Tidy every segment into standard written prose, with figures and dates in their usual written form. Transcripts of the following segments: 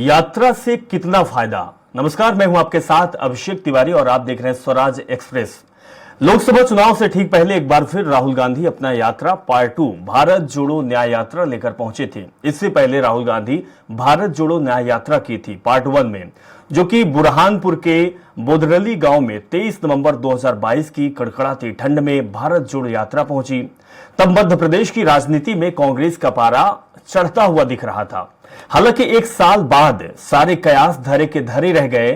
यात्रा से कितना फायदा। नमस्कार, मैं हूं आपके साथ अभिषेक तिवारी और आप देख रहे हैं स्वराज एक्सप्रेस। लोकसभा चुनाव से ठीक पहले एक बार फिर राहुल गांधी अपना यात्रा पार्ट 2 भारत जोड़ो न्याय यात्रा लेकर पहुंचे थे। इससे पहले राहुल गांधी भारत जोड़ो न्याय यात्रा की थी पार्ट 1 में, जो कि बुरहानपुर के बोदरली गांव में 23 नवंबर 2022 की कड़कड़ाती ठंड में भारत जोड़ो यात्रा पहुंची। तब मध्य प्रदेश की राजनीति में कांग्रेस का पारा चढ़ता हुआ दिख रहा था। हालांकि एक साल बाद सारे कयास धरे के धरे रह गए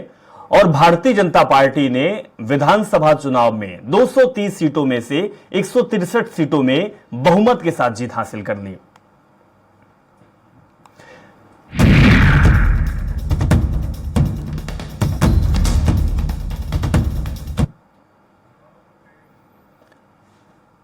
और भारतीय जनता पार्टी ने विधानसभा चुनाव में 230 सीटों में से 163 सीटों में बहुमत के साथ जीत हासिल कर ली।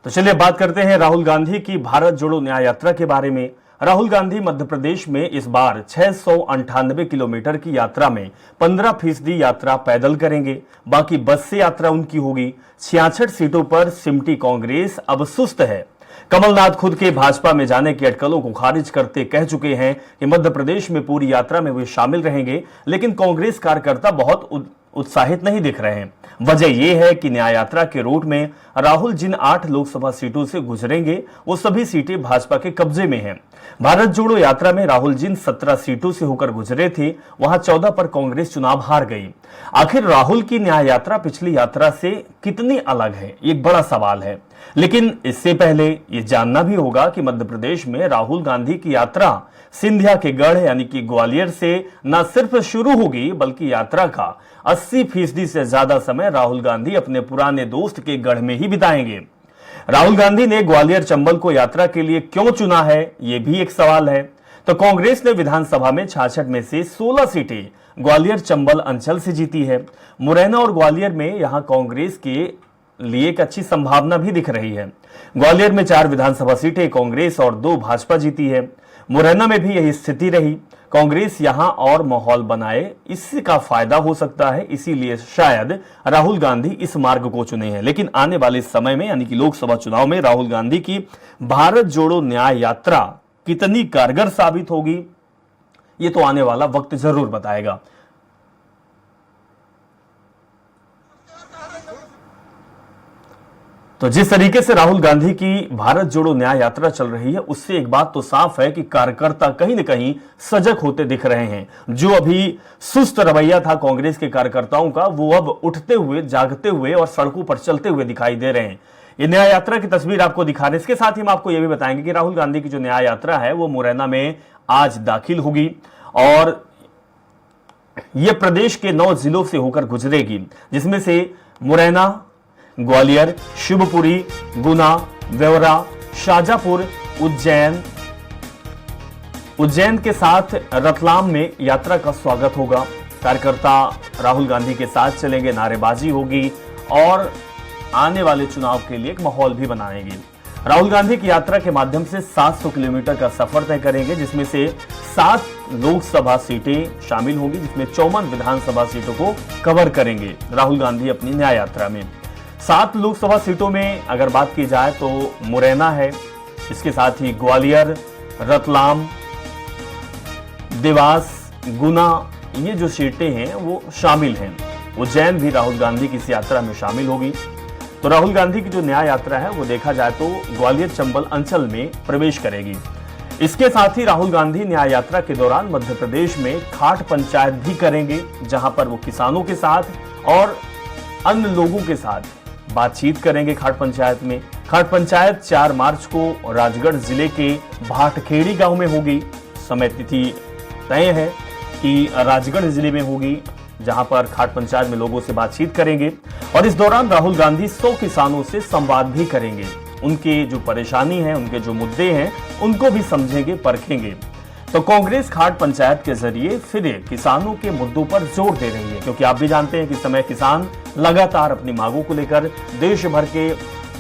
तो चलिए बात करते हैं राहुल गांधी की भारत जोड़ो न्याय यात्रा के बारे में। राहुल गांधी मध्य प्रदेश में इस बार 698 किलोमीटर की यात्रा में 15% यात्रा पैदल करेंगे, बाकी बस से यात्रा उनकी होगी। 66 सीटों पर सिमटी कांग्रेस अब सुस्त है। कमलनाथ खुद के भाजपा में जाने की अटकलों को खारिज करते कह चुके हैं कि मध्य प्रदेश में पूरी यात्रा में वे शामिल रहेंगे, लेकिन कांग्रेस कार्यकर्ता बहुत उत्साहित नहीं दिख रहे हैं। वजह यह है कि न्याय यात्रा के रूट में राहुल जिन 8 लोकसभा सीटों से गुजरेंगे वो सभी सीटें भाजपा के कब्जे में हैं। भारत जोड़ो यात्रा में राहुल जिन 17 सीटों से होकर गुजरे थे वहां 14 पर कांग्रेस चुनाव हार गई। आखिर राहुल की न्याय यात्रा पिछली यात्रा से कितनी अलग है, एक बड़ा सवाल है। लेकिन इससे पहले यह जानना भी होगा कि मध्य प्रदेश में राहुल गांधी की यात्रा सिंधिया के गढ़ यानी कि ग्वालियर से न सिर्फ शुरू होगी, बल्कि यात्रा का 80% से ज्यादा समय राहुल गांधी अपने पुराने दोस्त के गढ़ में ही बिताएंगे। राहुल गांधी ने ग्वालियर चंबल को यात्रा के लिए क्यों चुना है, यह भी एक सवाल है। तो कांग्रेस ने विधानसभा में 66 में से 16 सीटें ग्वालियर चंबल अंचल से जीती है। मुरैना और ग्वालियर में यहां कांग्रेस के लिए एक अच्छी संभावना भी दिख रही है। ग्वालियर में 4 विधानसभा सीटें कांग्रेस और 2 भाजपा जीती है। मुरैना में भी यही स्थिति रही। कांग्रेस यहां और माहौल बनाए, इसका फायदा हो सकता है, इसीलिए शायद राहुल गांधी इस मार्ग को चुने हैं। लेकिन आने वाले समय में यानी कि लोकसभा चुनाव में राहुल गांधी की भारत जोड़ो न्याय यात्रा कितनी कारगर साबित होगी, ये तो आने वाला वक्त जरूर बताएगा। तो जिस तरीके से राहुल गांधी की भारत जोड़ो न्याय यात्रा चल रही है, उससे एक बात तो साफ है कि कार्यकर्ता कहीं न कहीं सजग होते दिख रहे हैं। जो अभी सुस्त रवैया था कांग्रेस के कार्यकर्ताओं का, वो अब उठते हुए, जागते हुए और सड़कों पर चलते हुए दिखाई दे रहे हैं। ये न्याय यात्रा की तस्वीर आपको दिखा रहे हैं। इसके साथ ही हम आपको यह भी बताएंगे कि राहुल गांधी की जो न्याय यात्रा है वो मुरैना में आज दाखिल होगी और यह प्रदेश के 9 जिलों से होकर गुजरेगी, जिसमें से मुरैना, ग्वालियर, शिवपुरी, गुना, व्योरा, शाजापुर, उज्जैन के साथ रतलाम में यात्रा का स्वागत होगा। कार्यकर्ता राहुल गांधी के साथ चलेंगे, नारेबाजी होगी और आने वाले चुनाव के लिए एक माहौल भी बनाएंगे। राहुल गांधी की यात्रा के माध्यम से 700 किलोमीटर का सफर तय करेंगे, जिसमें से 7 लोकसभा सीटें शामिल होंगी, जिसमें 54 विधानसभा सीटों को कवर करेंगे राहुल गांधी अपनी न्याय यात्रा में। 7 लोकसभा सीटों में अगर बात की जाए तो मुरैना है, इसके साथ ही ग्वालियर, रतलाम, देवास, गुना, ये जो सीटें हैं वो शामिल हैं। उज्जैन भी राहुल गांधी की इस यात्रा में शामिल होगी। तो राहुल गांधी की जो न्याय यात्रा है वो देखा जाए तो ग्वालियर चंबल अंचल में प्रवेश करेगी। इसके साथ ही राहुल गांधी न्याय यात्रा के दौरान मध्य प्रदेश में खाट पंचायत भी करेंगे, जहां पर वो किसानों के साथ और अन्य लोगों के साथ बातचीत करेंगे। खाट पंचायत में खाट पंचायत 4 मार्च को राजगढ़ जिले के भाटखेड़ी गांव में होगी। समय तिथि तय है कि राजगढ़ जिले में होगी, जहां पर खाट पंचायत में लोगों से बातचीत करेंगे और इस दौरान राहुल गांधी 100 किसानों से संवाद भी करेंगे। उनके जो परेशानी है, उनके जो मुद्दे हैं, उनको भी समझेंगे, परखेंगे। तो कांग्रेस खाट पंचायत के जरिए फिर किसानों के मुद्दों पर जोर दे रही है, क्योंकि आप भी जानते हैं कि समय किसान लगातार अपनी मांगों को लेकर देश भर के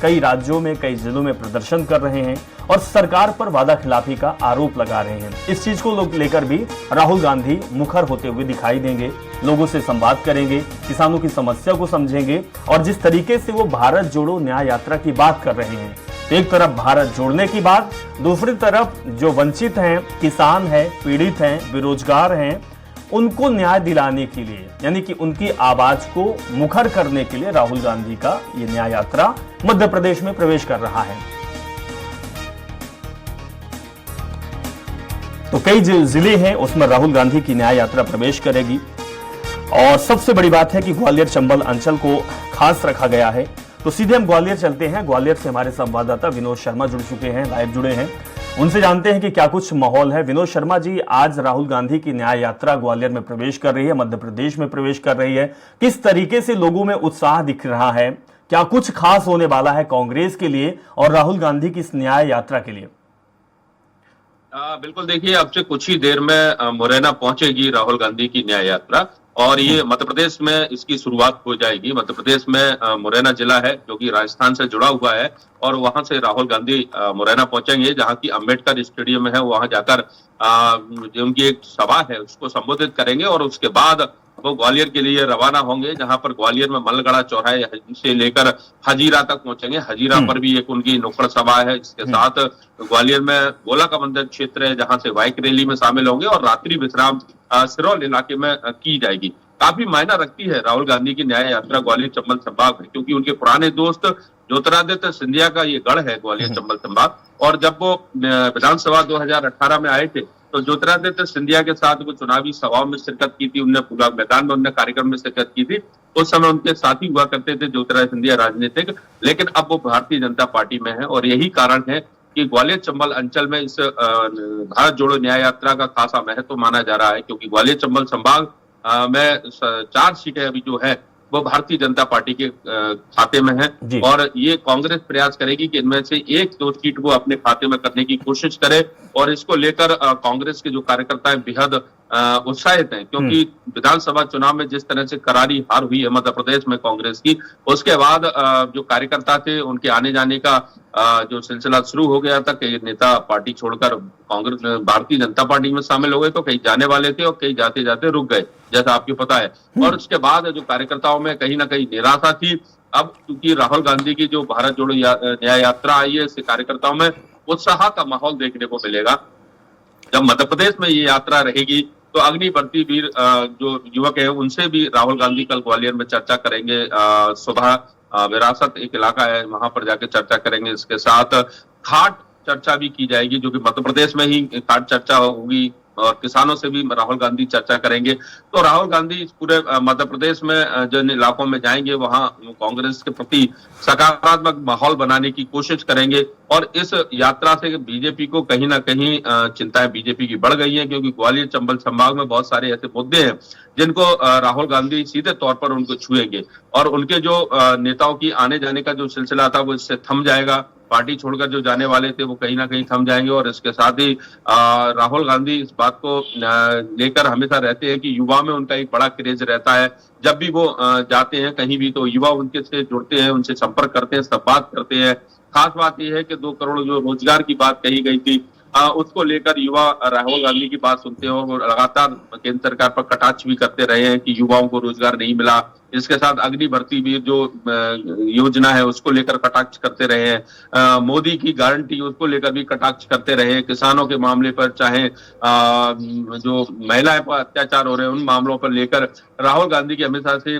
कई राज्यों में, कई जिलों में प्रदर्शन कर रहे हैं और सरकार पर वादा खिलाफी का आरोप लगा रहे हैं। इस चीज को लेकर भी राहुल गांधी मुखर होते हुए दिखाई देंगे, लोगों से संवाद करेंगे, किसानों की समस्या को समझेंगे और जिस तरीके से वो भारत जोड़ो न्याय यात्रा की बात कर रहे हैं, एक तरफ भारत जोड़ने की बात, दूसरी तरफ जो वंचित हैं, किसान हैं, पीड़ित हैं, बेरोजगार हैं, उनको न्याय दिलाने के लिए, यानी कि उनकी आवाज को मुखर करने के लिए राहुल गांधी का ये न्याय यात्रा मध्य प्रदेश में प्रवेश कर रहा है। तो कई जो जिले हैं उसमें राहुल गांधी की न्याय यात्रा प्रवेश करेगी और सबसे बड़ी बात है कि ग्वालियर चंबल अंचल को खास रखा गया है। तो सीधे हम ग्वालियर चलते हैं। ग्वालियर से हमारे संवाददाता विनोद शर्मा जुड़ चुके हैं, लाइव जुड़े हैं, उनसे जानते हैं कि क्या कुछ माहौल है। विनोद शर्मा जी, आज राहुल गांधी की न्याय यात्रा ग्वालियर में प्रवेश कर रही है, मध्य प्रदेश में प्रवेश कर रही है, किस तरीके से लोगों में उत्साह दिख रहा है, क्या कुछ खास होने वाला है कांग्रेस के लिए और राहुल गांधी की इस न्याय यात्रा के लिए? बिल्कुल, देखिए अब से कुछ ही देर में मुरैना पहुंचेगी राहुल गांधी की न्याय यात्रा और ये मध्य प्रदेश में इसकी शुरुआत हो जाएगी। मध्य प्रदेश में मुरैना जिला है जो कि राजस्थान से जुड़ा हुआ है और वहां से राहुल गांधी मुरैना पहुंचेंगे, जहां की अंबेडकर स्टेडियम है, वहां जाकर जो उनकी एक सभा है उसको संबोधित करेंगे और उसके बाद वो ग्वालियर के लिए रवाना होंगे, जहां पर ग्वालियर में मलगड़ा चौराहे से लेकर हजीरा तक पहुंचेंगे। हजीरा पर भी एक उनकी नुक्कड़ सभा है। इसके साथ ग्वालियर में गोला का मंदिर क्षेत्र है जहां से बाइक रैली में शामिल होंगे और रात्रि विश्राम सिरौल इलाके में की जाएगी। काफी मायना रखती है राहुल गांधी की न्याय यात्रा ग्वालियर चंबल संभाग में, क्योंकि उनके पुराने दोस्त ज्योतिरादित्य सिंधिया का ये गढ़ है ग्वालियर चंबल संभाग। और जब वो विधानसभा 2018 में आए थे तो ज्योतिरादित्य सिंधिया के साथ वो चुनावी सभाओं में शिरकत की थी, उनने पूरा मैदान में उनने कार्यक्रम में शिरकत की थी। उस समय उनके साथी हुआ करते थे ज्योतिरादित्य सिंधिया राजनीतिक, लेकिन अब वो भारतीय जनता पार्टी में है और यही कारण है कि ग्वालियर चंबल अंचल में इस भारत जोड़ो न्याय यात्रा का खासा महत्व माना जा रहा है, क्योंकि ग्वालियर चंबल संभाग में 4 सीटें अभी जो है वो भारतीय जनता पार्टी के खाते में है और ये कांग्रेस प्रयास करेगी कि इनमें से 1-2 सीट वो अपने खाते में करने की कोशिश करे और इसको लेकर कांग्रेस के जो कार्यकर्ता हैं बेहद उत्साहित हैं, क्योंकि विधानसभा चुनाव में जिस तरह से करारी हार हुई है मध्य प्रदेश में कांग्रेस की, उसके बाद जो कार्यकर्ता थे उनके आने जाने का जो सिलसिला शुरू हो गया था। कई नेता पार्टी छोड़कर कांग्रेस भारतीय जनता पार्टी में शामिल हो गए, तो कई जाने वाले थे और कई जाते जाते रुक गए, जैसा आपको पता है। और उसके बाद जो कार्यकर्ताओं में कहीं ना कहीं निराशा थी। अब क्योंकि राहुल गांधी की जो भारत जोड़ो न्याय यात्रा आई है, इससे कार्यकर्ताओं में उत्साह का माहौल देखने को मिलेगा। जब मध्य प्रदेश में ये यात्रा रहेगी तो अग्निवर्ती वीर जो युवक है उनसे भी राहुल गांधी कल ग्वालियर में चर्चा करेंगे। सुबह विरासत एक इलाका है, वहां पर जाकर चर्चा करेंगे। इसके साथ खाट चर्चा भी की जाएगी, जो कि मध्य प्रदेश में ही खाट चर्चा होगी और किसानों से भी राहुल गांधी चर्चा करेंगे। तो राहुल गांधी इस पूरे मध्य प्रदेश में जिन इलाकों में जाएंगे वहां कांग्रेस के प्रति सकारात्मक माहौल बनाने की कोशिश करेंगे और इस यात्रा से बीजेपी को कहीं ना कहीं चिंताएं बीजेपी की बढ़ गई हैं, क्योंकि ग्वालियर चंबल संभाग में बहुत सारे ऐसे मुद्दे हैं जिनको राहुल गांधी सीधे तौर पर उनको छुएंगे और उनके जो नेताओं की आने जाने का जो सिलसिला था वो इससे थम जाएगा। पार्टी छोड़कर जो जाने वाले थे वो कहीं ना कहीं थम जाएंगे और इसके साथ ही राहुल गांधी इस बात को लेकर हमेशा रहते हैं कि युवा में उनका एक बड़ा क्रेज रहता है। जब भी वो जाते हैं कहीं भी तो युवा उनके से जुड़ते हैं, उनसे संपर्क करते हैं, सब बात करते हैं। खास बात यह है कि 2 करोड़ जो रोजगार की बात कही गई थी उसको लेकर युवा राहुल गांधी की बात सुनते हो और लगातार केंद्र सरकार पर कटाक्ष भी करते रहे हैं कि युवाओं को रोजगार नहीं मिला। इसके साथ अग्नि भर्ती भी जो योजना है उसको लेकर कटाक्ष करते रहे हैं। मोदी की गारंटी उसको लेकर भी कटाक्ष करते रहे हैं। किसानों के मामले पर चाहे जो महिलाएं पर अत्याचार हो रहे हैं उन मामलों पर लेकर राहुल गांधी की हमेशा से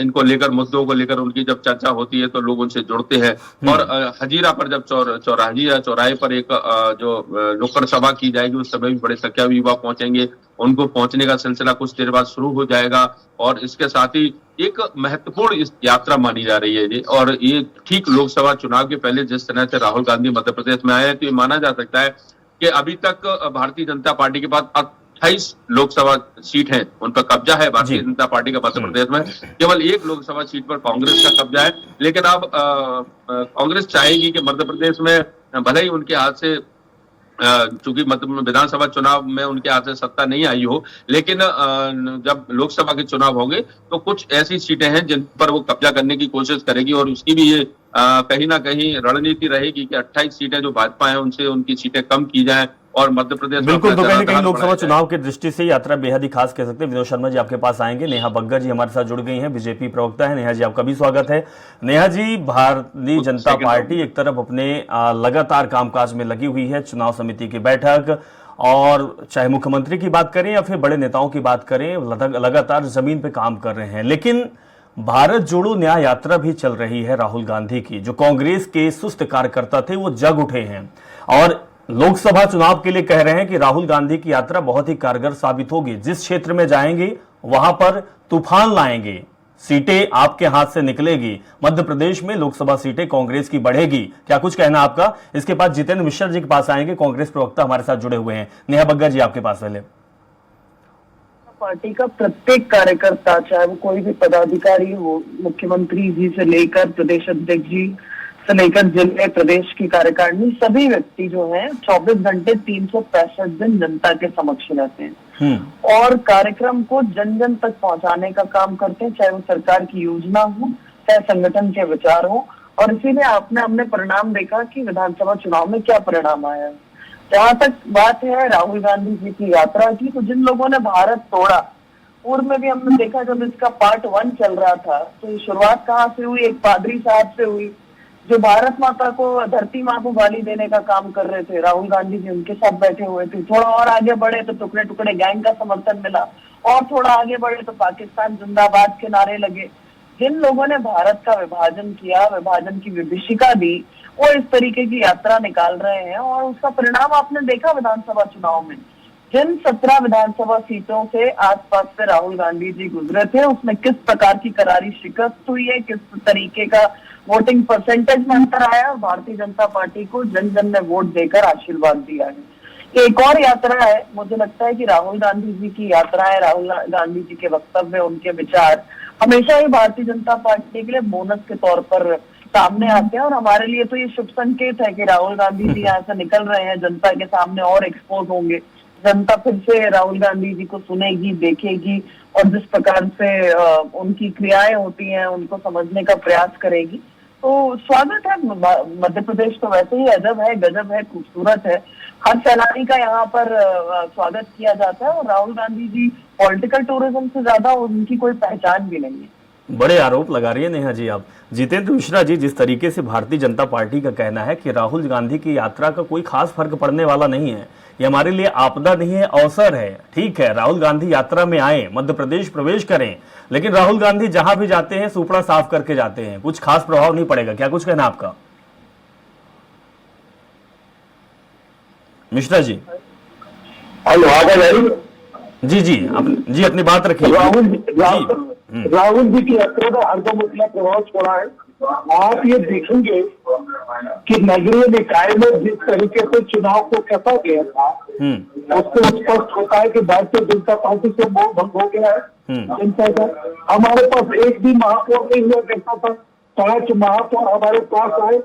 इनको लेकर मुद्दों को लेकर उनकी जब चर्चा होती है तो लोग उनसे जुड़ते हैं। और हजीरा पर जब चौराहे पर एक जो नुक्कड़ सभा की जाएगी उस समय भी बड़े संख्या में युवा पहुंचेंगे। उनको पहुंचने का सिलसिला कुछ देर बाद शुरू हो जाएगा और इसके साथ ही एक महत्वपूर्ण इस यात्रा मानी जा रही है ये। और ये ठीक लोकसभा चुनाव के पहले जिस तरह से राहुल गांधी मध्य प्रदेश में आए हैं तो ये माना जा सकता है कि अभी तक भारतीय जनता पार्टी के पास 28 लोकसभा सीट है, उन पर कब्जा है भारतीय जनता पार्टी का मध्य प्रदेश में। केवल 1 लोकसभा सीट पर कांग्रेस का कब्जा है, लेकिन अब कांग्रेस चाहेगी कि मध्य प्रदेश में भले ही उनके हाथ से चूंकि मतलब विधानसभा चुनाव में उनके हाथ से सत्ता नहीं आई हो, लेकिन जब लोकसभा के चुनाव होंगे तो कुछ ऐसी सीटें हैं जिन पर वो कब्जा करने की कोशिश करेगी और उसकी भी ये कहीं ना कहीं रणनीति रहेगी कि 28 सीटें जो भाजपा है उनसे उनकी सीटें कम की जाएं और मध्य प्रदेश बिल्कुल। तो कहीं ना कहीं लोकसभा चुनाव की दृष्टि से यात्रा बेहद ही खास कह सकते हैं। विनोद शर्मा जी आपके पास आएंगे। नेहा बग्गर जी हमारे साथ जुड़ गई हैं, बीजेपी प्रवक्ता है। नेहा जी आपका भी स्वागत है। नेहा जी, भारतीय जनता पार्टी एक तरफ अपने लगातार कामकाज में लगी हुई है, चुनाव समिति की बैठक और चाहे मुख्यमंत्री की बात करें या फिर बड़े नेताओं की बात करें, लगातार जमीन पे काम कर रहे हैं। लेकिन भारत जोड़ो न्याय यात्रा भी चल रही है राहुल गांधी की। जो कांग्रेस के सुस्त कार्यकर्ता थे वो जग उठे हैं और लोकसभा चुनाव के लिए कह रहे हैं कि राहुल गांधी की यात्रा बहुत ही कारगर साबित होगी। जिस क्षेत्र में जाएंगे वहां पर तूफान लाएंगे, सीटें आपके हाथ से निकलेगी। मध्य प्रदेश में लोकसभा सीटें कांग्रेस की बढ़ेगी। क्या कुछ कहना आपका? इसके बाद जितेंद्र मिश्रा जी के पास आएंगे, कांग्रेस प्रवक्ता हमारे साथ जुड़े हुए हैं। नेहा बग्गा जी आपके पास पहले। पार्टी का प्रत्येक कार्यकर्ता, चाहे वो कोई भी पदाधिकारी हो, मुख्यमंत्री जी से लेकर प्रदेश अध्यक्ष जी से लेकर जिले प्रदेश की कार्यकारिणी, सभी व्यक्ति जो हैं 24 घंटे 365 दिन जनता के समक्ष रहते हैं और कार्यक्रम को जन जन तक पहुंचाने का काम करते हैं, चाहे वो सरकार की योजना हो, चाहे संगठन के विचार हो। और इसीलिए आपने हमने परिणाम देखा कि विधानसभा चुनाव में क्या परिणाम आया। जहां तक बात है राहुल गांधी जी की यात्रा की, तो जिन लोगों ने भारत तोड़ा, पूर्व में भी हमने देखा जब इसका पार्ट 1 चल रहा था तो शुरुआत कहाँ से हुई? एक पादरी साहब से हुई जो भारत माता को, धरती माँ को गाली देने का काम कर रहे थे। राहुल गांधी जी उनके साथ बैठे हुए थे। थोड़ा और आगे बढ़े तो टुकड़े टुकड़े गैंग का समर्थन मिला, और थोड़ा आगे बढ़े तो पाकिस्तान जिंदाबाद के नारे लगे। जिन लोगों ने भारत का विभाजन किया, विभाजन की विभीषिका दी, वो इस तरीके की यात्रा निकाल रहे हैं और उसका परिणाम आपने देखा विधानसभा चुनाव में। जिन 17 विधानसभा सीटों से आसपास से राहुल गांधी जी गुजरे थे, उसमें किस प्रकार की करारी शिकस्त हुई है, किस तरीके का वोटिंग परसेंटेज में अंतर आया और भारतीय जनता पार्टी को जन जन ने वोट देकर आशीर्वाद दिया है। एक और यात्रा है, मुझे लगता है कि राहुल गांधी जी की यात्रा है, राहुल गांधी जी के वक्तव्य, उनके विचार हमेशा ही भारतीय जनता पार्टी के लिए बोनस के तौर पर सामने आते हैं। और हमारे लिए तो ये शुभ संकेत है कि राहुल गांधी जी यहाँ से निकल रहे हैं, जनता के सामने और एक्सपोज होंगे। जनता फिर से राहुल गांधी जी को सुनेगी, देखेगी और जिस प्रकार से उनकी क्रियाएं होती हैं उनको समझने का प्रयास करेगी। तो स्वागत है। मध्य प्रदेश तो वैसे ही अजब है, गजब है, खूबसूरत है। हर सैलानी का यहाँ पर स्वागत किया जाता है और राहुल गांधी जी पॉलिटिकल टूरिज्म से ज्यादा उनकी कोई पहचान भी नहीं है। बड़े आरोप लगा रही है नेहा जी आप। जितेंद्र मिश्रा जी, जिस तरीके से भारतीय जनता पार्टी का कहना है कि राहुल गांधी की यात्रा का कोई खास फर्क पड़ने वाला नहीं है, ये हमारे लिए आपदा नहीं है, अवसर है। ठीक है, राहुल गांधी यात्रा में आए, मध्य प्रदेश प्रवेश करें, लेकिन राहुल गांधी जहां भी जाते हैं सुपड़ा साफ करके जाते हैं, कुछ खास प्रभाव नहीं पड़ेगा। क्या कुछ कहना आपका? मिश्रा जी। हेलो, जी जी, जी अपनी बात रखिए। राहुल जी की यात्रा का हरदम उतना प्रभाव छोड़ा है। आप ये देखेंगे कि नगरीय निकाय में जिस तरीके से चुनाव को कैसा गया था, उससे स्पष्ट होता है कि भारतीय जनता पार्टी से मोह भंग हो गया है जनता का। हमारे पास एक भी महापौर नहीं हुआ करता था, 5 महापौर हमारे पास आए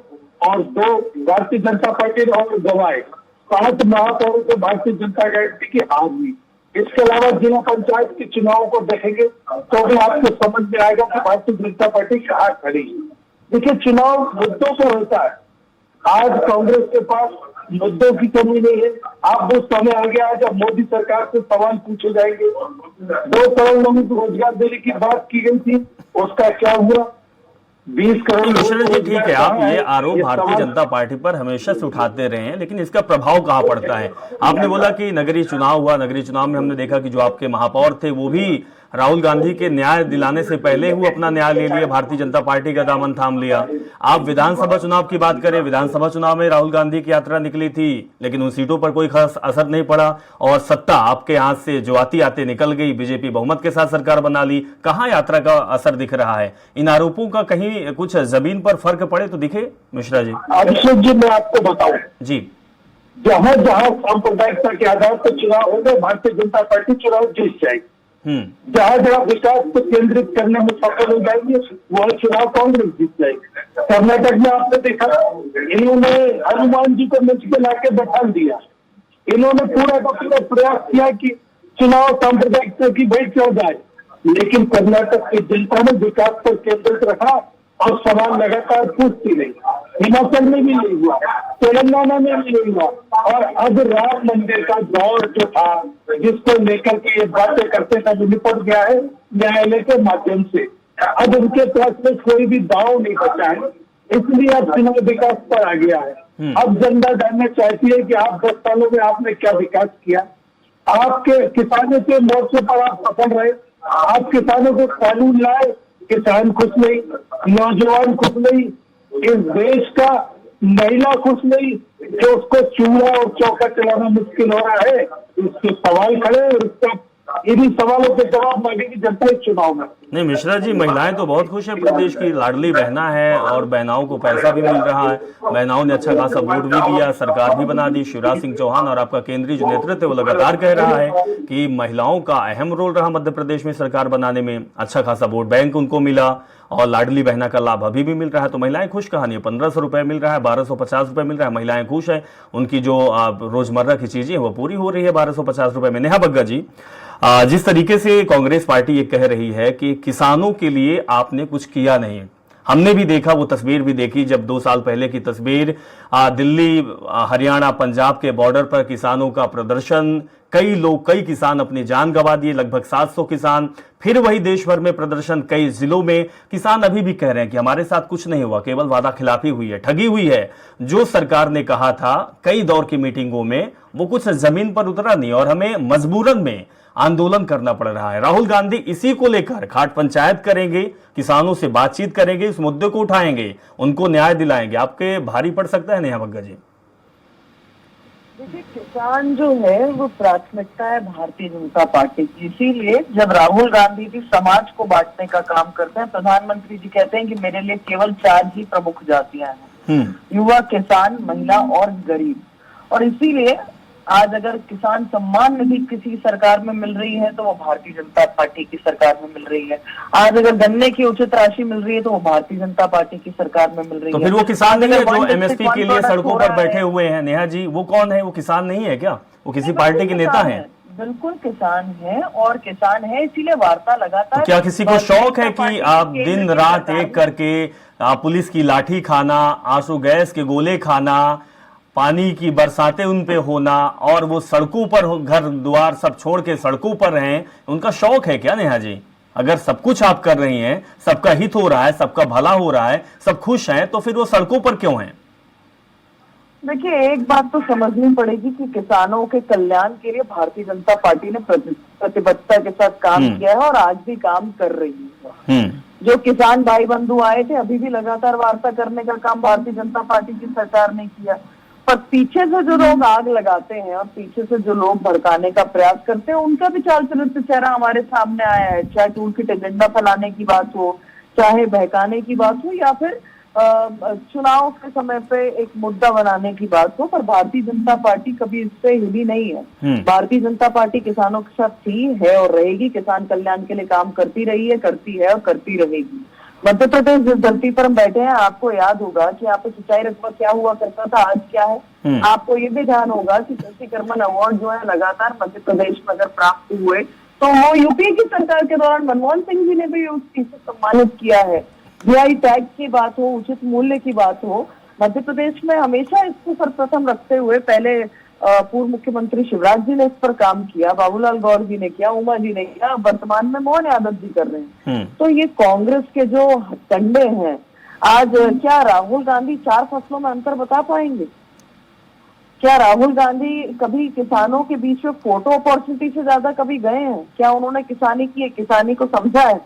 और 2 भारतीय जनता पार्टी ने और गवाए। 5 महापौरों को भारतीय जनता पार्टी की हार हुई। इसके अलावा जिला पंचायत के चुनाव को देखेंगे तो भी आपको समझ में आएगा कि भारतीय जनता पार्टी कहाँ खड़ी है। देखिए, चुनाव मुद्दों पर होता है। आज कांग्रेस के पास मुद्दों की कमी नहीं है। आप वो समय आ गया जब मोदी सरकार से सवाल पूछे जाएंगे। 2 करोड़ लोगों को रोजगार देने की बात की गई थी, उसका क्या हुआ? 20 करोड़। मिश्रा जी, ठीक है, आप ये आरोप भारतीय जनता पार्टी पर हमेशा से उठाते रहे हैं, लेकिन इसका प्रभाव कहाँ पड़ता है? आपने बोला कि नगरीय चुनाव हुआ, नगरीय चुनाव में हमने देखा कि जो आपके महापौर थे वो भी राहुल गांधी के न्याय दिलाने से पहले वो अपना न्याय ले लिया, भारतीय जनता पार्टी का दामन थाम लिया। आप विधानसभा चुनाव की बात करें, विधानसभा चुनाव में राहुल गांधी की यात्रा निकली थी, लेकिन उन सीटों पर कोई खास असर नहीं पड़ा और सत्ता आपके हाथ से जो आती आते निकल गई। बीजेपी बहुमत के साथ सरकार बना ली। कहाँ यात्रा का असर दिख रहा है? इन आरोपों का कहीं कुछ जमीन पर फर्क पड़े तो दिखे मिश्रा जी? अभिषेक जी, मैं आपको बताऊं जी, जहां जहां सांप्रदायिकता के आधार पर चुनाव होंगे, भारतीय जनता पार्टी चुनाव जीत जाएगी। जहां जहां विकास को केंद्रित करने में सफल हो जाएंगे, वह चुनाव कांग्रेस जीत जाएगी। कर्नाटक में आपने देखा, इन्होंने हनुमान जी को मंच पे लाके बैठा दिया। इन्होंने पूरा का पूरा प्रयास किया कि चुनाव सांप्रदायिकता की भेंट क्यों जाए, लेकिन कर्नाटक की जनता ने विकास पर केंद्रित रखा और सवाल लगातार पूछती रही। हिमाचल में भी नहीं हुआ, तेलंगाना में भी नहीं हुआ और अब राम मंदिर का दौर जो था, जिसको लेकर के ये बातें करते था, निपट गया है न्यायालय के माध्यम से। अब उनके पास में कोई भी दाव नहीं बचा है, इसलिए अब चुनाव विकास पर आ गया है। अब जनता जानना चाहती है कि आप 10 सालों में आपने क्या विकास किया। आपके किसानों के मोर्चे पर आप सफल रहे, आप किसानों को कानून लाए, किसान खुश नहीं, नौजवान खुश नहीं, इस देश का महिला खुश नहीं, जो उसको चूल्हा और चौका चलाना मुश्किल हो रहा है, इसके सवाल खड़े हैं और इसका इन्हीं सवालों के जवाब मांगेगी जनता इस चुनाव में। नहीं मिश्रा जी, महिलाएं तो बहुत खुश है, प्रदेश की लाडली बहना है और बहनाओं को पैसा भी मिल रहा है, बहनाओं ने अच्छा खासा वोट भी दिया, सरकार भी बना दी। शिवराज सिंह चौहान और आपका केंद्रीय जो नेतृत्व है वो लगातार कह रहा है कि महिलाओं का अहम रोल रहा मध्य प्रदेश में सरकार बनाने में, अच्छा खासा वोट बैंक उनको मिला और लाडली बहना का लाभ अभी भी मिल रहा है। तो महिलाएं खुश कहानी है, 1500 रुपए मिल रहा है, 1250 रुपए मिल रहा है, महिलाएं खुश है, उनकी जो रोजमर्रा की चीजें वो पूरी हो रही है 1250 रुपए में। नेहा बग्गा जी, जिस तरीके से कांग्रेस पार्टी ये कह रही है कि किसानों के लिए आपने कुछ किया नहीं, हमने भी देखा, वो तस्वीर भी देखी जब 2 साल पहले की तस्वीर, दिल्ली हरियाणा पंजाब के बॉर्डर पर किसानों का प्रदर्शन, कई किसान अपनी जान गंवा दिए, लगभग 700 किसान। फिर वही देश भर में प्रदर्शन कई जिलों में, किसान अभी भी कह रहे हैं कि हमारे साथ कुछ नहीं हुआ, केवल वादा खिलाफी हुई है, ठगी हुई है। जो सरकार ने कहा था कई दौर की मीटिंगों में वो कुछ जमीन पर उतरा नहीं और हमें मजबूरन में आंदोलन करना पड़ रहा है। राहुल गांधी इसी को लेकर खाट पंचायत करेंगे, किसानों से बातचीत करेंगे, इस मुद्दे को उठाएंगे, उनको न्याय दिलाएंगे। आपके भारी पड़ सकता है नेहा बग्गा जी? देखिए, किसान जो है वो प्राथमिकता है भारतीय जनता पार्टी की, इसीलिए जब राहुल गांधी जी समाज को बांटने का काम करते हैं, प्रधानमंत्री जी कहते हैं कि मेरे लिए केवल 4 ही प्रमुख जातियां हैं, युवा, किसान, महिला और गरीब। और इसीलिए आज अगर किसान सम्मान निधि किसी सरकार में मिल रही है तो वो भारतीय जनता पार्टी की सरकार में मिल रही है। आज अगर गन्ने की उचित राशि मिल रही है तो वो भारतीय जनता पार्टी की सरकार में मिल रही है। तो फिर वो किसान नहीं है जो एमएसपी के लिए सड़कों पर बैठे हुए हैं? नेहा जी, वो कौन है? वो किसान नहीं है क्या? वो किसी पार्टी के नेता हैं? बिल्कुल किसान है और किसान है, इसीलिए वार्ता लगातार। तो क्या किसी को शौक है कि आप दिन रात एक करके पुलिस की लाठी खाना, आंसू गैस के गोले खाना, पानी की बरसातें उन पे होना और वो सड़कों पर घर द्वार सब छोड़ के सड़कों पर रहें, उनका शौक है क्या नेहा जी? अगर सब कुछ आप कर रही हैं, सबका हित हो रहा है, सबका भला हो रहा है, सब खुश हैं, तो फिर वो सड़कों पर क्यों हैं? देखिए, एक बात तो समझनी पड़ेगी कि किसानों के कल्याण के लिए भारतीय जनता पार्टी ने प्रतिबद्धता के साथ काम किया है और आज भी काम कर रही है। जो किसान भाई बंधु आए थे, अभी भी लगातार वार्ता करने का काम भारतीय जनता पार्टी की सरकार ने किया, पर पीछे से जो लोग आग लगाते हैं और पीछे से जो लोग भड़काने का प्रयास करते हैं, उनका भी चाल चरित्र चेहरा हमारे सामने आया है। चाहे टूल किट एजेंडा फैलाने की बात हो, चाहे बहकाने की बात हो, या फिर चुनाव के समय पे एक मुद्दा बनाने की बात हो, पर भारतीय जनता पार्टी कभी इससे हिली नहीं है। भारतीय जनता पार्टी किसानों के साथ थी, है और रहेगी। किसान कल्याण के लिए काम करती रही है, करती है और करती रहेगी। मध्य प्रदेश जिस धरती पर हम बैठे हैं, आपको याद होगा कि यहाँ पे सिंचाई रकबा क्या हुआ करता था, आज क्या है। आपको ये भी ध्यान होगा कि कृषि कर्मण अवार्ड जो है लगातार मध्य प्रदेश में अगर प्राप्त हुए तो वो यूपीए की सरकार के दौरान मनमोहन सिंह जी ने भी उस चीज से सम्मानित किया है। जीआई टैग की बात हो, उचित मूल्य की बात हो, मध्य प्रदेश में हमेशा इसको सर्वप्रथम रखते हुए पहले पूर्व मुख्यमंत्री शिवराज जी ने इस पर काम किया, बाबूलाल गौर जी ने किया, उमा जी ने किया, वर्तमान में मोहन यादव जी कर रहे हैं। तो ये कांग्रेस के जो कंडे हैं, आज क्या राहुल गांधी 4 फसलों में अंतर बता पाएंगे? क्या राहुल गांधी कभी किसानों के बीच में फोटो अपॉर्चुनिटी से ज्यादा कभी गए हैं? क्या उन्होंने किसानी की, किसानी को समझा है?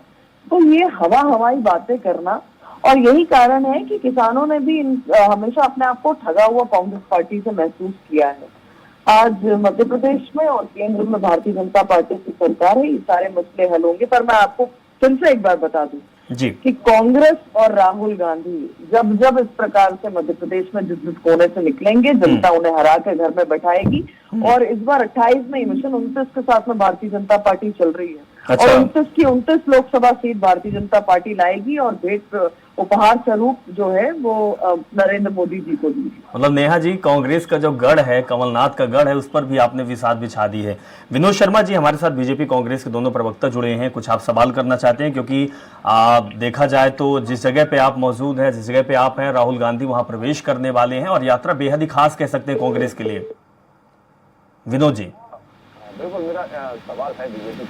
तो ये हवाई बातें करना, और यही कारण है कि किसानों ने भी हमेशा अपने आप को ठगा हुआ कांग्रेस पार्टी से महसूस किया है। आज मध्य प्रदेश में और केंद्र में भारतीय जनता पार्टी की सरकार है, ये सारे मसले हल होंगे। पर मैं आपको फिर से एक बार बता दूं जी कि कांग्रेस और राहुल गांधी जब इस प्रकार से मध्य प्रदेश में जिस कोने से निकलेंगे, जनता उन्हें हरा के घर में बैठाएगी। और इस बार 28 में मिशन 29 के साथ में भारतीय जनता पार्टी चल रही है। अच्छा। और 29 की 29 लोकसभा सीट भारतीय जनता पार्टी लाएगी और भेंट उपहार स्वरूप जो है वो नरेंद्र मोदी जी को दी। मतलब नेहा जी, कांग्रेस का जो गढ़ है, कमलनाथ का गढ़ है, उस पर भी आपने विसात बिछा दी है। विनोद शर्मा जी हमारे साथ बीजेपी कांग्रेस के दोनों प्रवक्ता जुड़े हैं, कुछ आप सवाल करना चाहते हैं? क्योंकि देखा जाए तो जिस जगह पे आप मौजूद हैं, जिस जगह पे आप हैं, राहुल गांधी वहां प्रवेश करने वाले हैं और यात्रा बेहद ही खास कह सकते हैं कांग्रेस के लिए। विनोद जी। बिल्कुल, मेरा सवाल है बीजेपी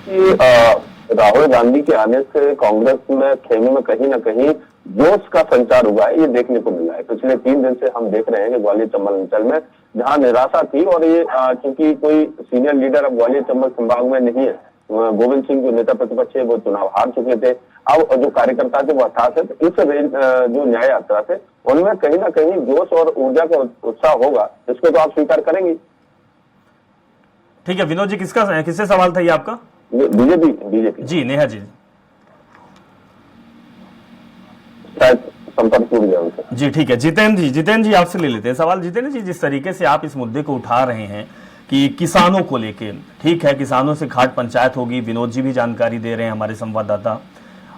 कि राहुल गांधी के आने से कांग्रेस में खेमे में कहीं ना कहीं जोश का संचार हुआ है, ये देखने को मिला है। पिछले 3 दिन से हम देख रहे हैं कि ग्वालियर चंबल अंचल में जहां निराशा थी, और ये चूंकि कोई सीनियर लीडर अब ग्वालियर चंबल संभाग में नहीं है, गोविंद सिंह जो नेता प्रतिपक्ष है वो चुनाव हार चुके थे, अब जो कार्यकर्ता थे वो हताश है। तो इस जो न्याय यात्रा थे उनमें कहीं ना कहीं जोश और ऊर्जा का उत्साह होगा, इसको तो आप स्वीकार करेंगे। ठीक है विनोद जी, किससे सवाल था ये आपका? बीजेपी जी नेहा जी, शायद संपर्क टूट गया उनका। जी ठीक है। जितेंद्र जी आपसे ले लेते हैं सवाल। जितेंद्र जी, जिस तरीके से आप इस मुद्दे को उठा रहे हैं कि किसानों को लेके, ठीक है किसानों से घाट पंचायत होगी, विनोद जी भी जानकारी दे रहे हैं हमारे संवाददाता,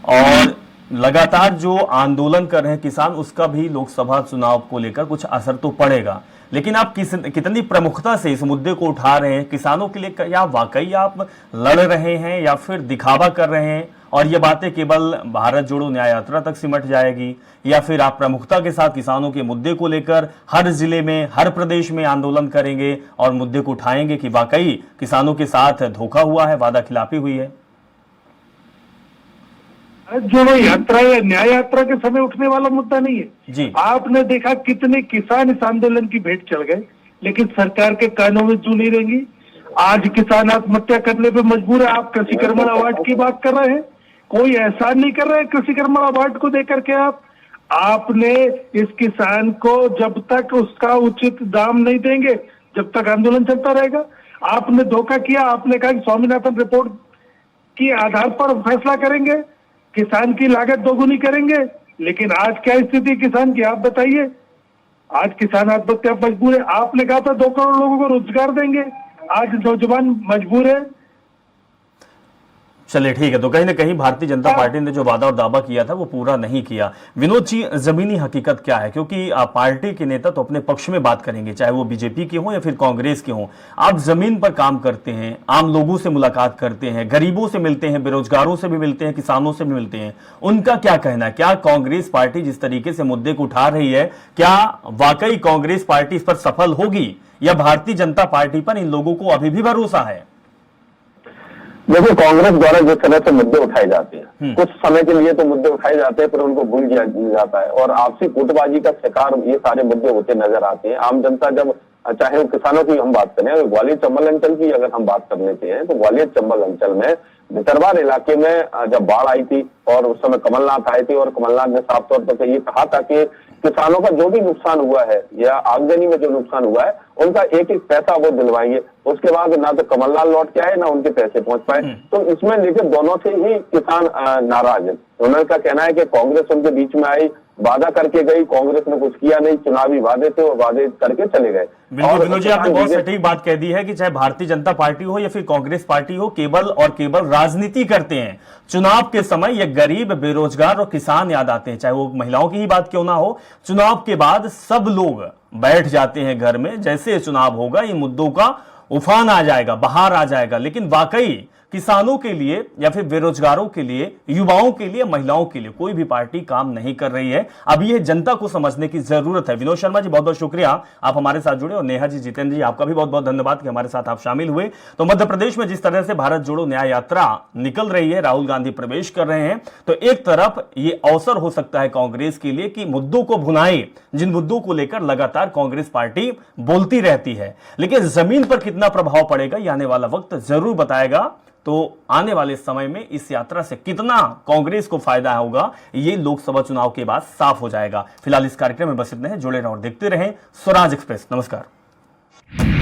और लगातार जो आंदोलन कर रहे हैं किसान, उसका भी लोकसभा चुनाव को लेकर कुछ असर तो पड़ेगा, लेकिन आप कितनी प्रमुखता से इस मुद्दे को उठा रहे हैं किसानों के लिए? क्या वाकई आप लड़ रहे हैं या फिर दिखावा कर रहे हैं और ये बातें केवल भारत जोड़ो न्याय यात्रा तक सिमट जाएगी, या फिर आप प्रमुखता के साथ किसानों के मुद्दे को लेकर हर जिले में, हर प्रदेश में आंदोलन करेंगे और मुद्दे को उठाएंगे कि वाकई किसानों के साथ धोखा हुआ है, वादा खिलाफी हुई है? जोड़ो यात्रा या न्याय यात्रा के समय उठने वाला मुद्दा नहीं है जी। आपने देखा कितने किसान इस आंदोलन की भेंट चढ़ गए, लेकिन सरकार के कानों में जू नहीं रहेंगी। आज किसान आत्महत्या करने पे मजबूर है। आप कृषि कर्मण अवार्ड की बात कर रहे हैं, कोई एहसान नहीं कर रहे हैं कृषि कर्मण अवार्ड को देकर के। आपने इस किसान को जब तक उसका उचित दाम नहीं देंगे, जब तक आंदोलन चलता रहेगा। आपने धोखा किया, आपने कहा कि स्वामीनाथन रिपोर्ट के आधार पर फैसला करेंगे, किसान की लागत दोगुनी करेंगे, लेकिन आज क्या स्थिति किसान की आप बताइए। आज किसान आत्महत्या मजबूर है। आपने कहा था 2 करोड़ लोगों को रोजगार देंगे, आज नौजवान मजबूर है। चलिए ठीक है, तो कहीं ना कहीं भारतीय जनता पार्टी ने जो वादा और दावा किया था वो पूरा नहीं किया। विनोद जी, जमीनी हकीकत क्या है? क्योंकि पार्टी के नेता तो अपने पक्ष में बात करेंगे, चाहे वो बीजेपी के हों या फिर कांग्रेस के हों। आप जमीन पर काम करते हैं, आम लोगों से मुलाकात करते हैं, गरीबों से मिलते हैं, बेरोजगारों से भी मिलते हैं, किसानों से भी मिलते हैं, उनका क्या कहना है? क्या कांग्रेस पार्टी जिस तरीके से मुद्दे को उठा रही है, क्या वाकई कांग्रेस पार्टी इस पर सफल होगी, या भारतीय जनता पार्टी पर इन लोगों को अभी भी भरोसा है? देखिए, कांग्रेस द्वारा जिस तरह से मुद्दे उठाए जाते हैं, कुछ समय के लिए तो मुद्दे उठाए जाते हैं, फिर उनको भूल दिया जाता है और आपसी कूटबाजी का शिकार ये सारे मुद्दे होते नजर आते हैं। आम जनता जब, चाहे वो किसानों की हम बात करें, ग्वालियर चंबल अंचल की अगर हम बात कर लेते हैं, तो ग्वालियर चंबल अंचल में भितरवार इलाके में जब बाढ़ आई थी और उस समय कमलनाथ आए थे, और कमलनाथ ने साफ तौर पर ये कहा था कि किसानों का जो भी नुकसान हुआ है या आमदनी में जो नुकसान हुआ है, उनका एक एक पैसा वो दिलवाएंगे। उसके बाद ना तो कमलनाथ लौट के आए, ना उनके पैसे पहुंच पाए। तो इसमें लेकर दोनों से ही किसान नाराज है। उनका कहना है कि कांग्रेस उनके बीच में आई, वादा करके गई, कांग्रेस ने कुछ किया नहीं, चुनावी वादे थे और वादे करके चले गए। विनोद जी, आपने बहुत सटीक बात कह दी है कि चाहे भारतीय जनता पार्टी हो या फिर कांग्रेस पार्टी हो, केवल और केवल राजनीति करते हैं। चुनाव के समय ये गरीब, बेरोजगार और किसान याद आते हैं, चाहे वो महिलाओं की ही बात क्यों ना हो। चुनाव के बाद सब लोग बैठ जाते हैं घर में, जैसे चुनाव होगा इन मुद्दों का उफान आ जाएगा, बाहर आ जाएगा। लेकिन वाकई किसानों के लिए या फिर बेरोजगारों के लिए, युवाओं के लिए, महिलाओं के लिए कोई भी पार्टी काम नहीं कर रही है। अब यह जनता को समझने की जरूरत है। विनोद शर्मा जी, बहुत बहुत शुक्रिया आप हमारे साथ जुड़े, और नेहा जी, जितेंद्र जी, आपका भी बहुत बहुत धन्यवाद कि हमारे साथ आप शामिल हुए। तो मध्य प्रदेश में जिस तरह से भारत जोड़ो न्याय यात्रा निकल रही है, राहुल गांधी प्रवेश कर रहे हैं, तो एक तरफ ये अवसर हो सकता है कांग्रेस के लिए कि मुद्दों को भुनाए, जिन मुद्दों को लेकर लगातार कांग्रेस पार्टी बोलती रहती है। लेकिन जमीन पर कितना प्रभाव पड़ेगा ये आने वाला वक्त जरूर बताएगा। तो आने वाले समय में इस यात्रा से कितना कांग्रेस को फायदा होगा, ये लोकसभा चुनाव के बाद साफ हो जाएगा। फिलहाल इस कार्यक्रम में बस इतने हैं। जुड़े रहें और देखते रहें स्वराज एक्सप्रेस। नमस्कार।